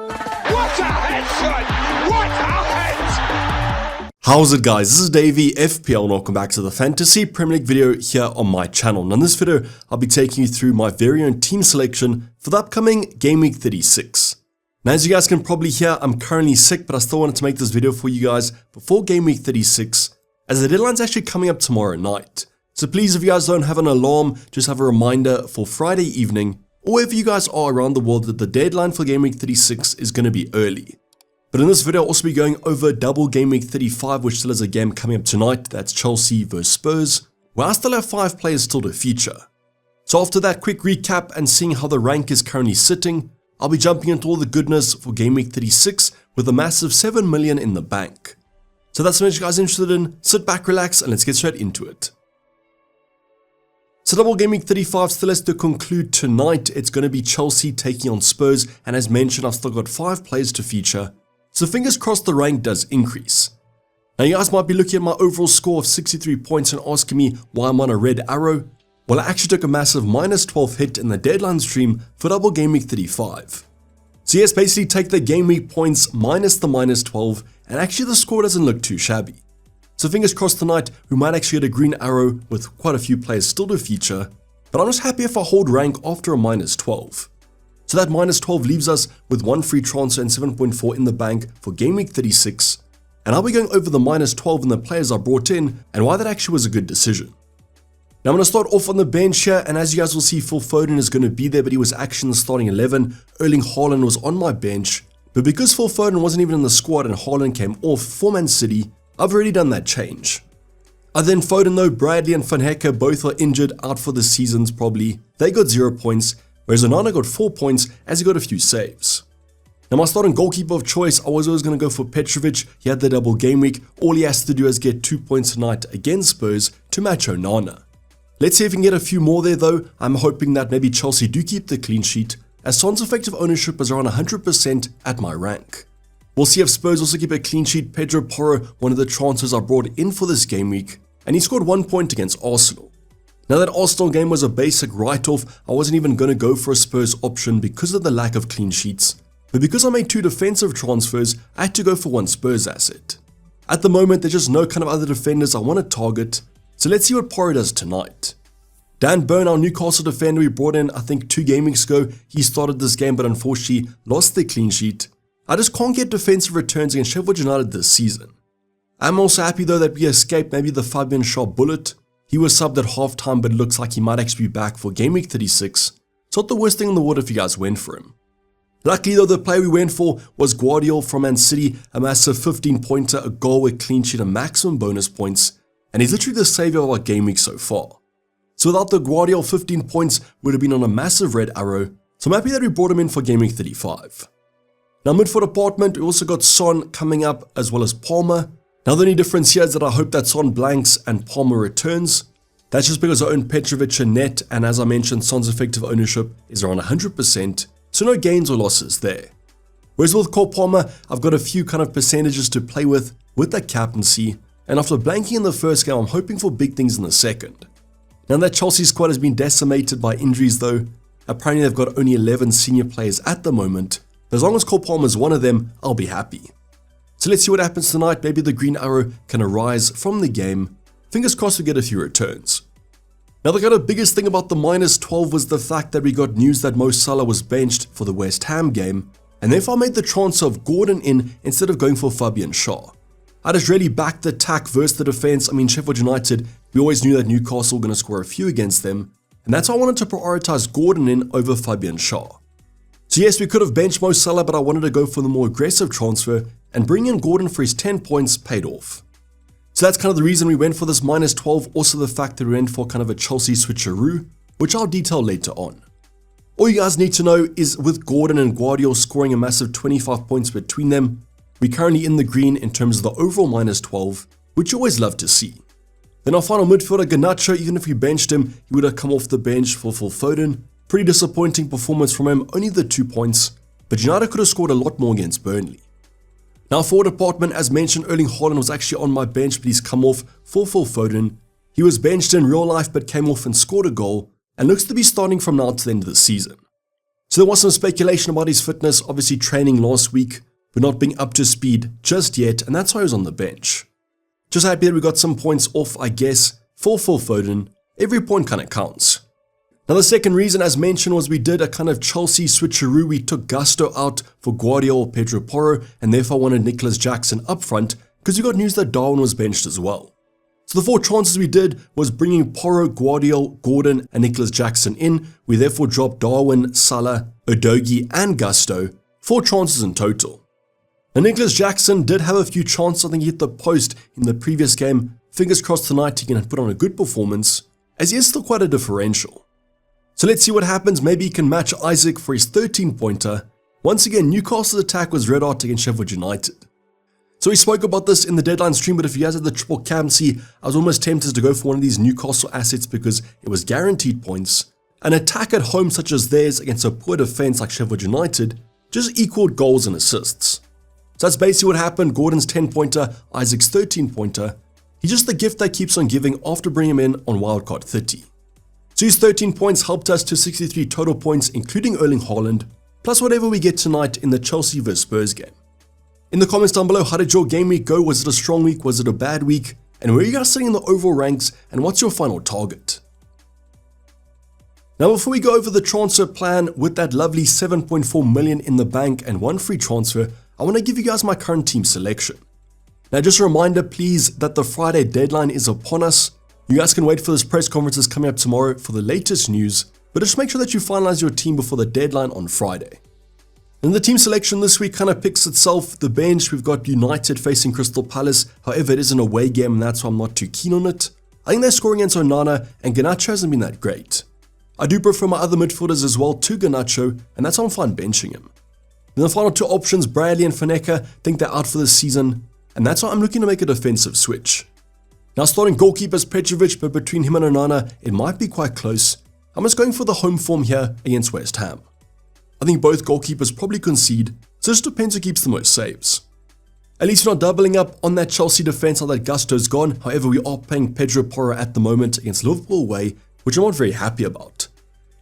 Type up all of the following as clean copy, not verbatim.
What a headshot! What a head! How's it guys, this is Dayvy, FPL, and welcome back to the Fantasy Premier League video here on my channel. And in this video, I'll be taking you through my very own team selection for the upcoming Game Week 36. Now as you guys can probably hear, I'm currently sick, but I still wanted to make this video for you guys before Game Week 36, as the deadline's actually coming up tomorrow night. So please, if you guys don't have an alarm, just have a reminder for Friday evening, or wherever you guys are around the world, that the deadline for Game Week 36 is going to be early. But in this video, I'll also be going over double Game Week 35, which still has a game coming up tonight. That's Chelsea vs Spurs, where I still have 5 players still to feature. So after that quick recap and seeing how the rank is currently sitting, I'll be jumping into all the goodness for Game Week 36 with a massive 7 million in the bank. So that's what you guys are interested in. Sit back, relax, and let's get straight into it. So double Game Week 35 still has to conclude tonight. It's going to be Chelsea taking on Spurs, and as mentioned, I've still got 5 players to feature. So fingers crossed the rank does increase. Now you guys might be looking at my overall score of 63 points and asking me why I'm on a red arrow. Well, I actually took a massive minus 12 hit in the deadline stream for double Game Week 35. So yes, basically take the Game Week points minus the minus 12, and actually the score doesn't look too shabby. So fingers crossed tonight, we might actually get a green arrow with quite a few players still to feature, but I'm just happy if I hold rank after a minus 12. So that minus 12 leaves us with 1 free transfer and 7.4 in the bank for Game Week 36, and I'll be going over the minus 12 and the players I brought in, and why that actually was a good decision. Now I'm going to start off on the bench here, and as you guys will see, Phil Foden is going to be there, but he was actually in the starting 11. Erling Haaland was on my bench, but because Phil Foden wasn't even in the squad and Haaland came off for Man City, I've already done that change. Other than Foden though, Bradley and Van Hekke both are injured, out for the seasons probably. They got 0 points, whereas Onana got 4 points as he got a few saves. Now my starting goalkeeper of choice, I was always going to go for Petrovic. He had the double game week. All he has to do is get 2 points tonight against Spurs to match Onana. Let's see if we can get a few more there though. I'm hoping that maybe Chelsea do keep the clean sheet, as Son's effective ownership is around 100% at my rank. We'll see if Spurs also keep a clean sheet. Pedro Porro, one of the transfers I brought in for this game week, and he scored 1 point against Arsenal. Now that Arsenal game was a basic write-off, I wasn't even going to go for a Spurs option because of the lack of clean sheets, but because I made 2 defensive transfers, I had to go for 1 Spurs asset. At the moment, there's just no kind of other defenders I want to target, so let's see what Porro does tonight. Dan Burn, our Newcastle defender we brought in I think 2 game weeks ago, he started this game but unfortunately lost the clean sheet. I just can't get defensive returns against Sheffield United this season. I'm also happy though that we escaped maybe the Fabian Schär bullet. He was subbed at halftime, but it looks like he might actually be back for Game Week 36. It's not the worst thing in the world if you guys went for him. Luckily though, the player we went for was Guardiola from Man City, a massive 15-pointer, a goal with clean sheet and maximum bonus points, and he's literally the savior of our game week so far. So without the Guardiola 15 points, would have been on a massive red arrow, so I'm happy that we brought him in for Game Week 35. Now midfield department, we also got Son coming up as well as Palmer. Now the only difference here is that I hope that Son blanks and Palmer returns. That's just because I own Petrovic and net, and as I mentioned, Son's effective ownership is around 100%, so no gains or losses there. Whereas with Cole Palmer, I've got a few kind of percentages to play with that captaincy, and after blanking in the first game, I'm hoping for big things in the second. Now that Chelsea squad has been decimated by injuries though, apparently they've got only 11 senior players at the moment. As long as Cole Palmer is one of them, I'll be happy. So let's see what happens tonight. Maybe the green arrow can arise from the game. Fingers crossed we get a few returns. Now the kind of biggest thing about the minus 12 was the fact that we got news that Mo Salah was benched for the West Ham game, and therefore I made the transfer of Gordon in instead of going for Fabian Schär. I just really backed the attack versus the defense. I mean, Sheffield United, we always knew that Newcastle were going to score a few against them, and that's why I wanted to prioritize Gordon in over Fabian Schär. So yes, we could have benched Mo Salah, but I wanted to go for the more aggressive transfer, and bringing in Gordon for his 10 points paid off. So that's kind of the reason we went for this minus 12, also the fact that we went for kind of a Chelsea switcheroo, which I'll detail later on. All you guys need to know is with Gordon and Guardiola scoring a massive 25 points between them, we're currently in the green in terms of the overall minus 12, which you always love to see. Then our final midfielder, Garnacho, even if we benched him, he would have come off the bench for Phil Foden. Pretty disappointing performance from him, only the 2 points, but United could have scored a lot more against Burnley. Now forward department, as mentioned, Erling Haaland was actually on my bench, but he's come off for Phil Foden. He was benched in real life but came off and scored a goal, and looks to be starting from now to the end of the season. So there was some speculation about his fitness, obviously training last week, but not being up to speed just yet, and that's why he was on the bench. Just happy that we got some points off, I guess, for Phil Foden. Every point kind of counts. Now the second reason, as mentioned, was we did a kind of Chelsea switcheroo. We took Gusto out for Guardiola or Pedro Porro, and therefore wanted Nicholas Jackson up front, because we got news that Darwin was benched as well. So the 4 transfers we did was bringing Porro, Guardiola, Gordon, and Nicholas Jackson in. We therefore dropped Darwin, Salah, Udogie, and Gusto. 4 transfers in total. Now Nicholas Jackson did have a few chances. I think he hit the post in the previous game. Fingers crossed tonight he can put on a good performance, as he is still quite a differential. So let's see what happens. Maybe he can match Isaac for his 13-pointer. Once again, Newcastle's attack was red hot against Sheffield United. So we spoke about this in the deadline stream, but if you guys had the triple captaincy, I was almost tempted to go for one of these Newcastle assets because it was guaranteed points. An attack at home such as theirs against a poor defense like Sheffield United just equaled goals and assists. So that's basically what happened. Gordon's 10-pointer, Isaac's 13-pointer. He's just the gift that keeps on giving after bringing him in on wildcard 30. So his 13 points helped us to 63 total points, including Erling Haaland, plus whatever we get tonight in the Chelsea vs Spurs game. In the comments down below, how did your game week go? Was it a strong week? Was it a bad week? And where are you guys sitting in the overall ranks? And what's your final target? Now before we go over the transfer plan with that lovely 7.4 million in the bank and 1 free transfer, I want to give you guys my current team selection. Now just a reminder please that the Friday deadline is upon us. You guys can wait for this press conferences coming up tomorrow for the latest news, but just make sure that you finalize your team before the deadline on Friday. And the team selection this week kind of picks itself. The bench, we've got United facing Crystal Palace. However, it is an away game and that's why I'm not too keen on it. I think they're scoring against Onana and Garnacho hasn't been that great. I do prefer my other midfielders as well to Garnacho, and that's why I'm fine benching him. Then the final 2 options, Bradley and Faneka, think they're out for this season, and that's why I'm looking to make a defensive switch. Now starting goalkeepers Petrovic, but between him and Onana, it might be quite close. I'm just going for the home form here against West Ham. I think both goalkeepers probably concede, so it just depends who keeps the most saves. At least we're not doubling up on that Chelsea defense now that Gusto's gone. However, we are playing Pedro Porro at the moment against Liverpool away, which I'm not very happy about.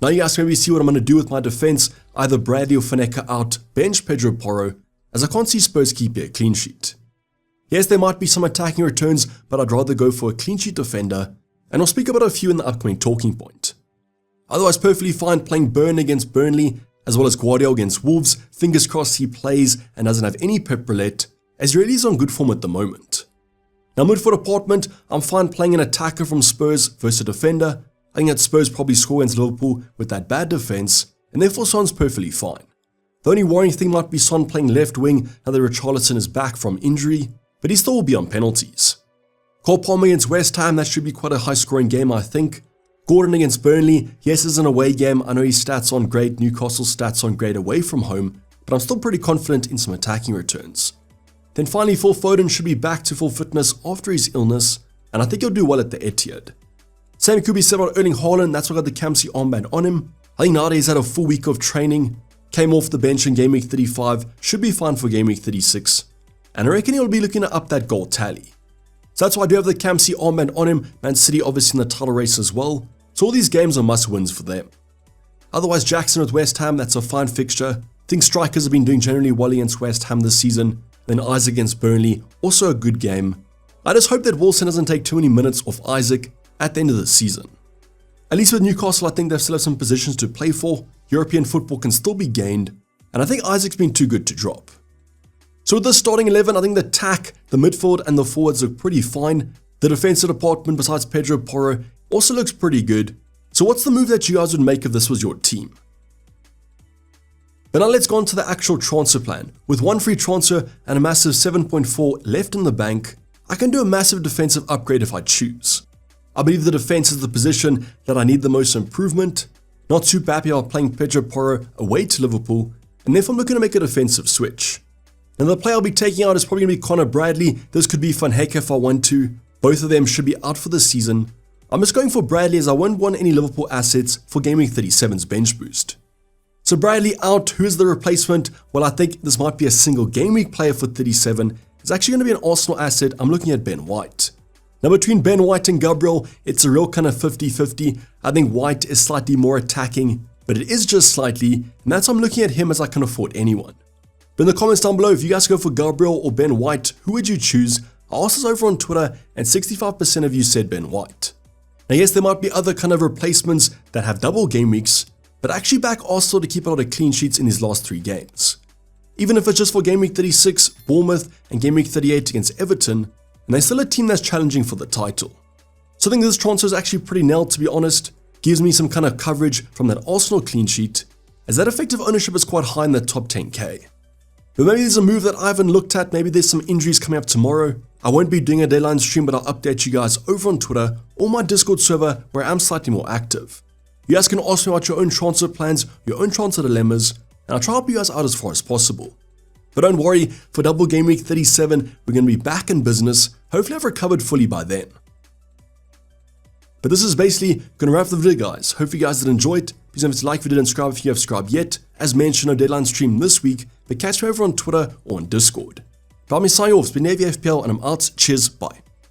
Now you guys can maybe see what I'm going to do with my defense, either Bradley or Faneka out, bench Pedro Porro, as I can't see Spurs keeping a clean sheet. Yes, there might be some attacking returns, but I'd rather go for a clean sheet defender, and I'll speak about a few in the upcoming talking point. Otherwise, perfectly fine playing Burn against Burnley, as well as Guardiola against Wolves. Fingers crossed he plays and doesn't have any pep roulette, as he really is on good form at the moment. Now midfield department, I'm fine playing an attacker from Spurs versus a defender. I think that Spurs probably score against Liverpool with that bad defense, and therefore Son's perfectly fine. The only worrying thing might be Son playing left wing now that Richarlison is back from injury, but he still will be on penalties. Cole Palmer against West Ham, that should be quite a high scoring game I think. Gordon against Burnley, yes, it's an away game. I know his stats aren't great, Newcastle's stats aren't great away from home, but I'm still pretty confident in some attacking returns. Then finally, Phil Foden should be back to full fitness after his illness, and I think he'll do well at the Etihad. Same could be said about Erling Haaland, that's why I got the Kamsi armband on him. I think nowadays he's had a full week of training, came off the bench in game week 35, should be fine for game week 36, and I reckon he'll be looking to up that goal tally. So that's why I do have the Kamsi armband on him. Man City obviously in the title race as well. So all these games are must-wins for them. Otherwise, Jackson with West Ham, that's a fine fixture. I think strikers have been doing generally well against West Ham this season. Then Isaac against Burnley, also a good game. I just hope that Wilson doesn't take too many minutes off Isaac at the end of the season. At least with Newcastle, I think they still have some positions to play for. European football can still be gained, and I think Isaac's been too good to drop. So with this starting 11, I think the attack, the midfield, and the forwards look pretty fine. The defensive department, besides Pedro Porro, also looks pretty good. So what's the move that you guys would make if this was your team? But now let's go on to the actual transfer plan. With 1 free transfer and a massive 7.4 left in the bank, I can do a massive defensive upgrade if I choose. I believe the defense is the position that I need the most improvement. Not super happy about playing Pedro Porro away to Liverpool, and therefore I'm looking to make a defensive switch. Now the player I'll be taking out is probably going to be Connor Bradley. This could be Van Hecke if I want to. Both of them should be out for the season. I'm just going for Bradley as I won't want any Liverpool assets for Game Week 37's bench boost. So Bradley out, who is the replacement? Well, I think this might be a single Game Week player for 37. It's actually going to be an Arsenal asset. I'm looking at Ben White. Now between Ben White and Gabriel, it's a real kind of 50-50. I think White is slightly more attacking, but it is just slightly, and that's why I'm looking at him as I can afford anyone. But in the comments down below, if you guys go for Gabriel or Ben White, who would you choose? I asked this over on Twitter, and 65% of you said Ben White. Now yes, there might be other kind of replacements that have double game weeks, but actually back Arsenal to keep a lot of clean sheets in his last 3 games. Even if it's just for game week 36, Bournemouth, and game week 38 against Everton, and they're still a team that's challenging for the title. So I think this transfer is actually pretty nailed, to be honest. Gives me some kind of coverage from that Arsenal clean sheet, as that effective ownership is quite high in the top 10k. But maybe there's a move that I haven't looked at, maybe there's some injuries coming up tomorrow. I won't be doing a deadline stream, but I'll update you guys over on Twitter or my Discord server where I'm slightly more active. You guys can ask me about your own transfer plans, your own transfer dilemmas, and I'll try to help you guys out as far as possible. But don't worry, for double game week 37, we're going to be back in business. Hopefully I've recovered fully by then. But this is basically going to wrap the video, guys. Hope you guys did enjoy it. Please don't forget to like the video and subscribe if you have subscribed yet. As mentioned, no deadline stream this week, but catch me over on Twitter or on Discord. But I'm signing off. It's been Dayvy FPL, and I'm out. Cheers, bye.